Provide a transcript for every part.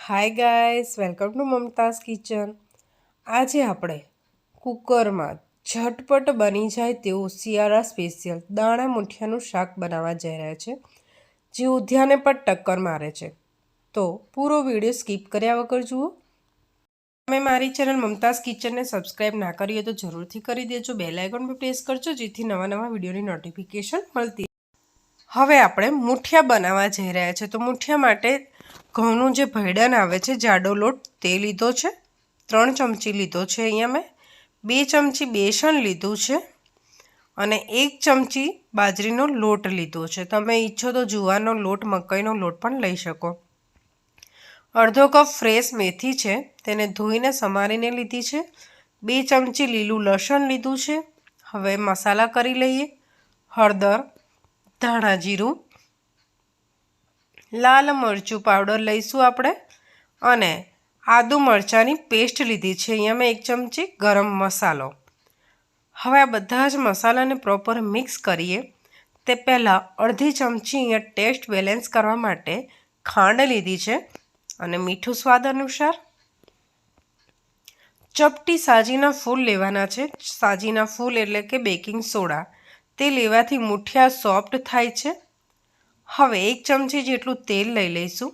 Hi guys, welcome to Mumtaz kitchen. આજે આપણે કુકરમાં ઝટપટ બની જાય તેવું શિયાળા સ્પેશિયલ દાણા મૂઠિયાનું શાક બનાવવા જઈ રહ્યા છે, જે ઉધ્યાને પણ ટક્કર મારે છે। તો પૂરો વિડીયો સ્કીપ કર્યા વગર જુઓ। તમે મારી ચેનલ મમતાઝ કિચનને સબસ્ક્રાઈબ ના કરી હોય તો જરૂરથી કરી દેજો, બેલ આઇકોન પર પ્રેસ કરજો જેથી નવા વિડીયોની નોટિફિકેશન મળતી। હવે આપણે મૂઠિયા બનાવવા જઈ રહ્યા છે। તો મૂઠિયા માટે ઘઉંનું જે ભૈડન આવે છે જાડો લોટ તે લીધો છે, 3 ચમચી લીધો છે। અહીંયા મેં 2 ચમચી બેસન લીધું છે અને 1 ચમચી બાજરીનો લોટ લીધો છે। તમે ઈચ્છો તો જુવારનો લોટ, મકાઈનો લોટ પણ લઈ શકો। અડધો કપ ફ્રેશ મેથી છે, તેને ધોઈને સમારીને લીધી છે। 2 ચમચી લીલું લસણ લીધું છે। હવે મસાલા કરી લઈએ। હળદર, ધાણા જીરું, લાલ મરચું પાવડર લઈશું આપણે અને આદુ મરચાંની પેસ્ટ લીધી છે। અહીંયા મેં 1 ચમચી ગરમ મસાલો। હવે આ બધા જ મસાલાને પ્રોપર મિક્સ કરીએ તે પહેલાં અડધી ચમચી અહીંયા ટેસ્ટ બેલેન્સ કરવા માટે ખાંડ લીધી છે અને મીઠું સ્વાદ અનુસાર। ચપટી સાજીના ફૂલ લેવાના છે। સાજીના ફૂલ એટલે કે બેકિંગ સોડા, તે લેવાથી મૂઠિયા સોફ્ટ થાય છે। હવે 1 ચમચી જેટલું તેલ લઈ લઈશું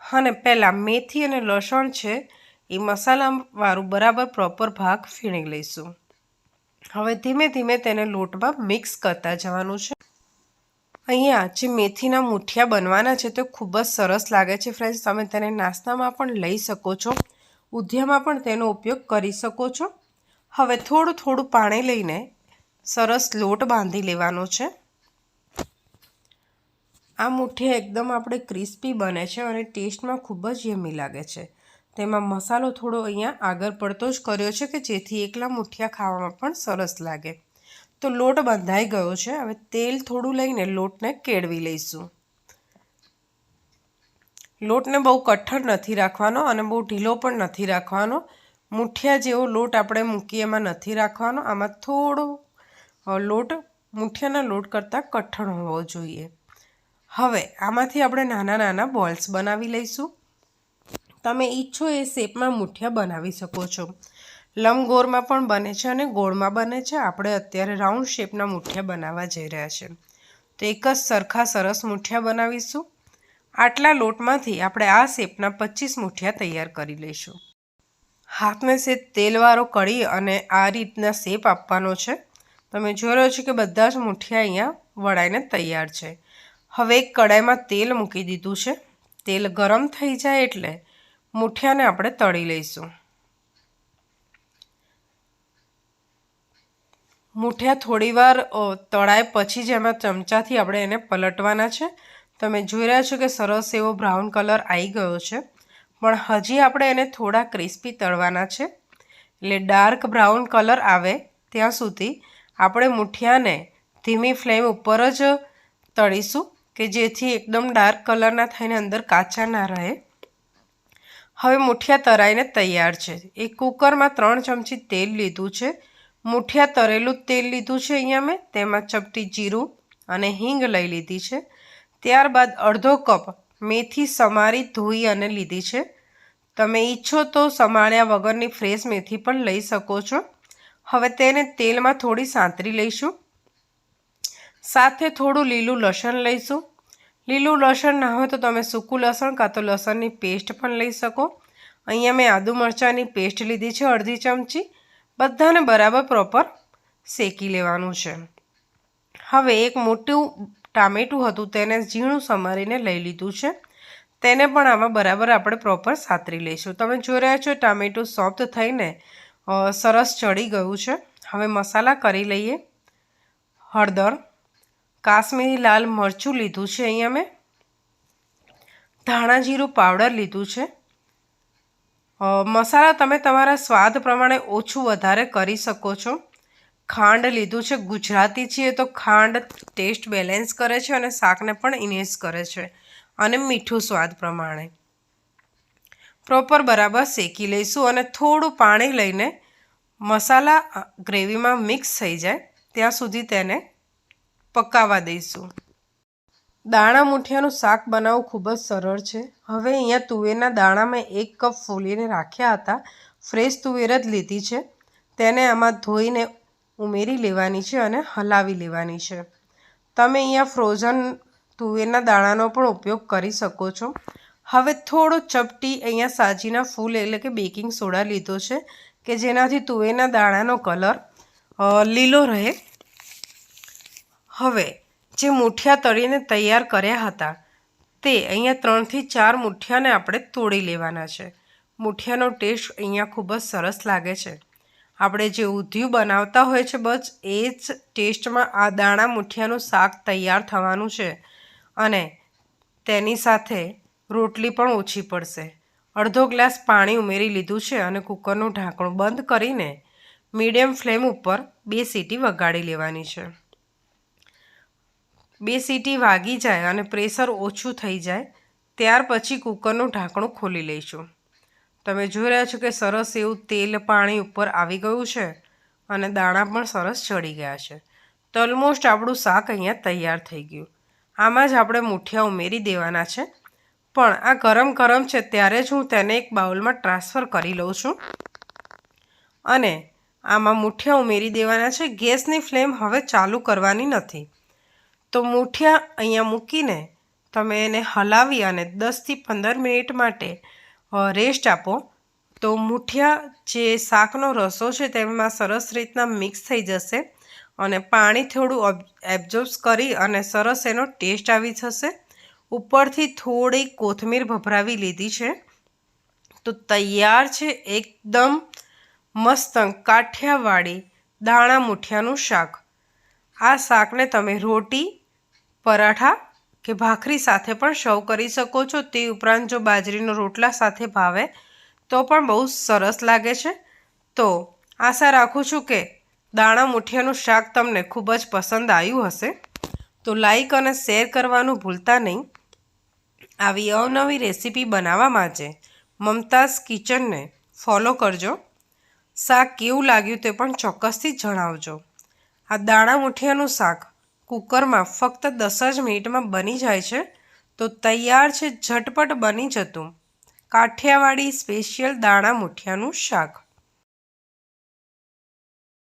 અને પહેલાં મેથી અને લસણ છે એ મસાલાવાળું બરાબર પ્રોપર ભાગ ફીણી લઈશું। હવે ધીમે ધીમે તેને લોટમાં મિક્સ કરતા જવાનું છે। અહીંયા જે મેથીના મૂઠિયા બનવાના છે તે ખૂબ જ સરસ લાગે છે ફ્રેન્ડ્સ। તમે તેને નાસ્તામાં પણ લઈ શકો છો, ઉધ્યામાં પણ તેનો ઉપયોગ કરી શકો છો। હવે થોડું પાણી લઈને સરસ લોટ બાંધી લેવાનો છે। આ મૂઠિયા એકદમ આપણે ક્રિસ્પી બને છે અને ટેસ્ટમાં ખૂબ જ યમી લાગે છે। તેમાં મસાલો થોડો અહીંયા આગળ પડતો જ કર્યો છે કે જેથી એકલા મૂઠિયા ખાવામાં પણ સરસ લાગે। તો લોટ બંધાઈ ગયો છે। હવે તેલ થોડું લઈને લોટને કેળવી લઈશું। લોટને બહુ કઠણ નથી રાખવાનો અને બહુ ઢીલો પણ નથી રાખવાનો। મૂઠિયા જેવો લોટ આપણે મૂકીએ એમાં નથી રાખવાનો, આમાં થોડો લોટ મૂઠિયાના લોટ કરતાં કઠણ હોવો જોઈએ। હવે આમાંથી આપણે નાના બોલ્સ બનાવી લઈશું। તમે ઈચ્છો એ શેપમાં મૂઠિયા બનાવી શકો છો। લંબગોળમાં પણ બને છે અને ગોળમાં બને છે। આપણે અત્યારે રાઉન્ડ શેપના મૂઠિયા બનાવવા જઈ રહ્યા છે, તો એક જ સરખા સરસ મૂઠિયા બનાવીશું। આટલા લોટમાંથી આપણે આ શેપના 25 મૂઠિયા તૈયાર કરી લઈશું। હાથને સેજ તેલવાળો કરી અને આ રીતના શેપ આપવાનો છે। તમે જોઈ રહ્યો છો કે બધા જ મૂઠિયા અહીંયા વળાઈને તૈયાર છે। હવે એક કડાઈમાં તેલ મૂકી દીધું છે। તેલ ગરમ થઈ જાય એટલે મૂઠિયાને આપણે તળી લઈશું। મૂઠિયા થોડીવાર તળાય પછી જ એમાં ચમચાથી આપણે એને પલટવાના છે। તમે જોઈ રહ્યા છો કે સરસ એવો બ્રાઉન કલર આવી ગયો છે, પણ હજી આપણે એને થોડા ક્રિસ્પી તળવાના છે। એટલે ડાર્ક બ્રાઉન કલર આવે ત્યાં સુધી આપણે મૂઠિયાને ધીમી ફ્લેમ ઉપર જ તળીશું કે જેથી એકદમ ડાર્ક કલરના થઈને અંદર કાચા ના રહે। હવે મૂઠિયા તળાઈને તૈયાર છે। એક કુકરમાં 3 ચમચી તેલ લીધું છે। મૂઠિયા તળેલું તેલ લીધું છે અહીંયા મેં, તેમાં ચપટી જીરું અને હિંગ લઈ લીધી છે। ત્યારબાદ અડધો કપ મેથી સમારી ધોઈ અને લીધી છે। તમે ઈચ્છો તો સમાર્યા વગરની ફ્રેશ મેથી પણ લઈ શકો છો। હવે તેને તેલમાં થોડી સાંતરી લઈશું। સાથે થોડું લીલું લસણ લઈશું। લીલું લસણ ના હોય તો તમે સૂકું લસણ કાં તો લસણની પેસ્ટ પણ લઈ શકો। અહીંયા મેં આદુ મરચાંની પેસ્ટ લીધી છે અડધી ચમચી। બધાને બરાબર પ્રોપર શેકી લેવાનું છે। હવે એક મોટું ટામેટું હતું તેને ઝીણું સમારીને લઈ લીધું છે। તેને પણ આમાં બરાબર આપણે પ્રોપર સાતરી લઈશું। તમે જોઈ રહ્યા છો ટામેટું સોફ્ટ થઈને સરસ ચડી ગયું છે। હવે મસાલા કરી લઈએ। હળદર, કાશ્મીરી લાલ મરચું લીધું છે અહીંયા મેં, ધાણા જીરું પાવડર લીધું છે। મસાલા તમે તમારા સ્વાદ પ્રમાણે ઓછું વધારે કરી શકો છો। ખાંડ લીધું છે। ગુજરાતી છીએ તો ખાંડ ટેસ્ટ બેલેન્સ કરે છે અને શાકને પણ ઇન્હેન્સ કરે છે। અને મીઠું સ્વાદ પ્રમાણે પ્રોપર બરાબર શેકી લઈશું અને થોડું પાણી લઈને મસાલા ગ્રેવીમાં મિક્સ થઈ જાય ત્યાં સુધી તેને પકાવવા દઈશું। દાણા મુઠિયાનું શાક બનાવવું ખૂબ જ સરળ છે. હવે અહીંયા તુવેરના દાણા મેં 1 કપ ફોલીને રાખ્યા હતા. ફ્રેશ તુવેર જ લીધી છે. તેને આમાં ધોઈને ઉમેરી લેવાની છે અને હલાવી લેવાની છે. તમે અહીંયા ફ્રોઝન તુવેરના દાણાનો પણ ઉપયોગ કરી શકો છો. હવે થોડો ચપટી અહીંયા સાજીના ફૂલ એટલે કે બેકિંગ સોડા લીધો છે કે જેનાથી તુવેરના દાણાનો કલર લીલો રહે. હવે જે મુઠિયા તળીને તૈયાર કર્યા હતા તે અહીંયા 3 થી 4 મુઠિયાને આપણે તોડી લેવાના છે. મુઠિયાનો ટેસ્ટ અહીંયા ખૂબ જ સરસ લાગે છે. આપણે જે ઊંધિયું બનાવતા હોય છે બસ એ જ ટેસ્ટમાં આ દાણા મુઠિયાનું શાક તૈયાર થવાનું છે અને તેની સાથે રોટલી પણ ઓછી પડશે. અડધો ગ્લાસ પાણી ઉમેરી લીધું છે અને કુકરનું ઢાંકણું બંધ કરીને મીડિયમ ફ્લેમ ઉપર 2 સીટી વગાડી લેવાની છે. 2 સીટી વાગી જાય અને પ્રેશર ઓછું થઈ જાય ત્યાર પછી કુકરનું ઢાંકણું ખોલી લઈશું. તમે જોઈ રહ્યા છો કે સરસ એવું તેલ પાણી ઉપર આવી ગયું છે અને દાણા પણ સરસ ચડી ગયા છે. તો ઓલમોસ્ટ આપણું શાક અહીંયા તૈયાર થઈ ગયું. આમાં જ આપણે મુઠિયા ઉમેરી દેવાના છે. પણ આ ગરમ ગરમ છે ત્યારે જ હું તેને એક બાઉલમાં ટ્રાન્સફર કરી લઉં છું અને આમાં મુઠિયા ઉમેરી દેવાના છે. ગેસની ફ્લેમ હવે ચાલુ કરવાની નથી. તો મુઠિયા અહીંયા મૂકીને તમે એને હલાવી અને 10 થી 15 મિનિટ માટે રેસ્ટ આપો. તો મુઠિયા જે શાકનો રસો છે તેમાં સરસ રીતના મિક્સ થઈ જશે અને પાણી થોડું એબ્ઝોર્બ કરી અને સરસ એનો ટેસ્ટ આવી જશે. ઉપરથી થોડી કોથમીર ભભરાવી લીધી છે. તો તૈયાર છે એકદમ મસ્ત કાઠિયાવાડી દાણા મુઠિયાનું શાક. આ શાકને તમે રોટી, પરાઠા કે ભાખરી સાથે પણ સર્વ કરી શકો છો. તે ઉપરાંત જો બાજરીનો રોટલા સાથે ભાવે તો પણ બહુ સરસ લાગે છે. તો આશા રાખું છું કે દાણા મુઠિયાનું શાક તમને ખૂબ જ પસંદ આવ્યું હશે. તો લાઈક અને શેર કરવાનું ભૂલતા નહીં. આવી અવનવી રેસીપી બનાવવા માટે મમતાઝ કિચનને ફોલો કરજો. શાક કેવું લાગ્યું તે પણ ચોક્કસથી જણાવજો. આ દાણા મુઠિયાનું શાક કુકરમાં ફક્ત 10 જ મિનિટમાં બની જાય છે. તો તૈયાર છે ઝટપટ બની જતું કાઠિયાવાડી સ્પેશિયલ દાણા મુઠિયાનું શાક.